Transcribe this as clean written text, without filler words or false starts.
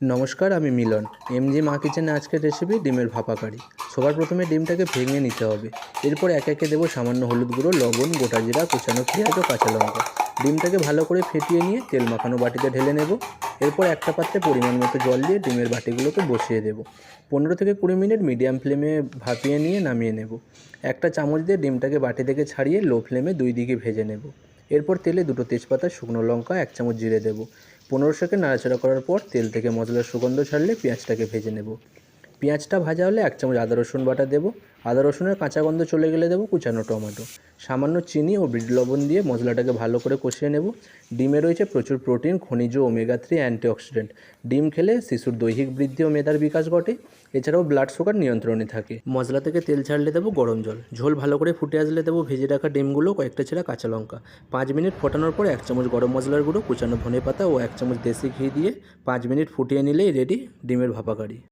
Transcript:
নমস্কার, আমি মিলন। এমজি মা কিচেনে আজকের রেসিপি ডিমের ভাপা কারি। সবার প্রথমে ডিমটাকে ভেঙে নিতে হবে। এরপর একে একে দেবো সামান্য হলুদ গুঁড়ো, লবণ, গোটা জিরা, কুচানো পেঁয়াজ ও কাঁচা লঙ্কা। ডিমটাকে ভালো করে ফেটিয়ে নিয়ে তেল মাখানো বাটিতে ঢেলে নেব। এরপর একটা পাত্রে পরিমাণ মতো জল দিয়ে ডিমের বাটিগুলোকে বসিয়ে দেবো। 15 থেকে 20 মিনিট মিডিয়াম ফ্লেমে ভাপিয়ে নিয়ে নামিয়ে নেব। একটা চামচ দিয়ে ডিমটাকে বাটি থেকে ছাড়িয়ে লো ফ্লেমে 2 দিকে ভেজে নেব। এরপর তেলে 2টো তেজপাতা, শুকনো লঙ্কা, 1 চামচ জিরে দেবো। 15 সেকেন্ড নাড়াচাড়া করার পর তেল থেকে মশলার সুগন্ধ ছাড়লে পেঁয়াজটাকে ভেজে নেব। পেঁয়াজটা ভাজা হলে 1 চামচ আদা রসুন বাটা দেবো। আদা রসুনের কাঁচা গন্ধ চলে গেলে দেবো কুচানো টমেটো। সামান্য চিনি ও বিট লবণ দিয়ে মশলাটাকে ভালো করে কষিয়ে নেব। ডিমে রয়েছে প্রচুর প্রোটিন, খনিজ, ওমেগা 3, অ্যান্টিঅক্সিডেন্ট। ডিম খেলে শিশুর দৈহিক বৃদ্ধি ও মেধার বিকাশ ঘটে। এছাড়াও ব্লাড সুগার নিয়ন্ত্রণে থাকে। মশলা থেকে তেল ছাড়লে দেবো গরম জল। ঝোল ভালো করে ফুটে আসলে দেবো ভেজে রাখা ডিমগুলো, কয়েকটা ছেঁড়া কাঁচা লঙ্কা। 5 মিনিট ফোটানোর পর 1 চামচ গরম মশলার গুঁড়ো, কুচানো ধনেপাতা ও 1 চামচ দেশি ঘি দিয়ে 5 মিনিট ফুটিয়ে নিলেই রেডি ডিমের ভাপা কারি।